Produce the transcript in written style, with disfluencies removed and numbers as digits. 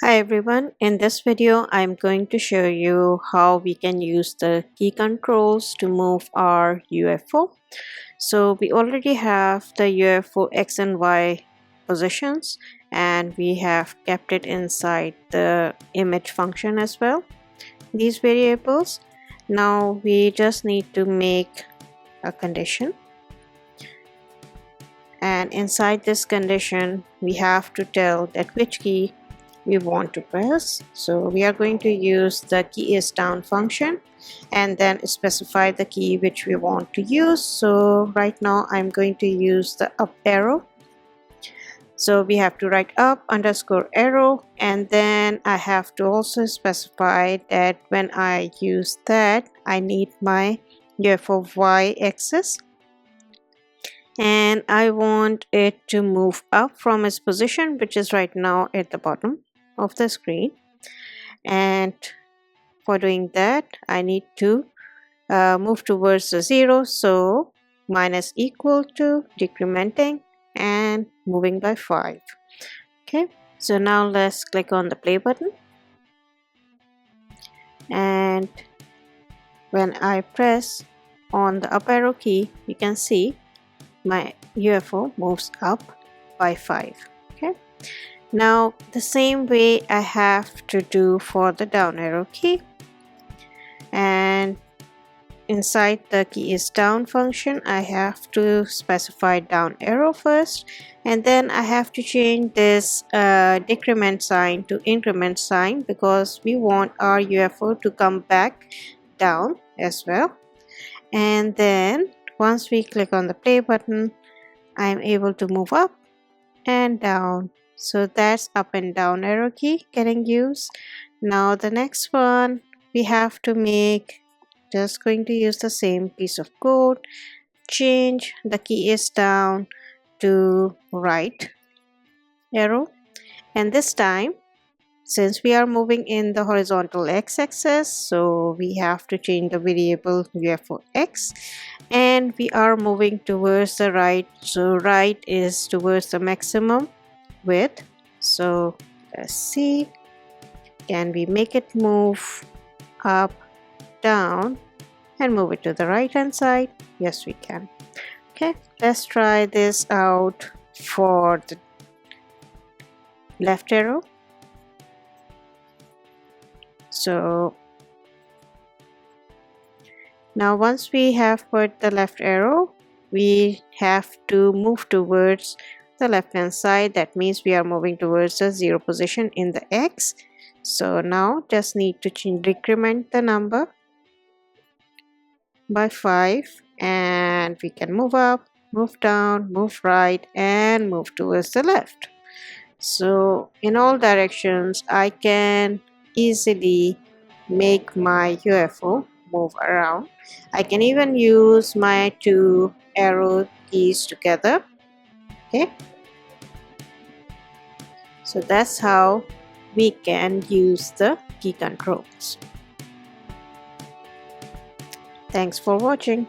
Hi everyone, in this video I'm going to show you how we can use the key controls to move our UFO. So we already have the UFO X and Y positions and we have kept it inside the image function as well, these variables. Now we just need to make a condition, and inside this condition we have to tell that which key we want to press. So we are going to use the key is down function and then specify the key which we want to use. So right now I'm going to use the up arrow. So we have to write up underscore arrow, and then I have to also specify that when I use that I need my UFO Y axis and I want it to move up from its position, which is right now at the bottom of the screen. And for doing that I need to move towards the 0, so minus equal to decrementing and moving by 5. Okay, so now let's click on the play button, and when I press on the up arrow key you can see my UFO moves up by 5. Okay, now the same way I have to do for the down arrow key, and inside the key is down function I have to specify down arrow first, and then I have to change this decrement sign to increment sign because we want our UFO to come back down as well. And then once we click on the play button I'm able to move up and down. So that's up and down arrow key getting used. Now the next one we have to make, just going to use the same piece of code, change the key is down to right arrow, and this time since we are moving in the horizontal x-axis so we have to change the variable UFO X, and we are moving towards the right, so right is towards the maximum width. So let's see, can we make it move up, down and move it to the right hand side? Yes we can. Okay, let's try this out for the left arrow. So now once we have put the left arrow we have to move towards the left hand side. That means we are moving towards the 0 position in the X. So now just need to decrement the number by 5 and we can move up, move down, move right and move towards the left. So in all directions I can easily make my UFO move around. I can even use my 2 arrow keys together. Okay, so that's how we can use the key controls. Thanks for watching.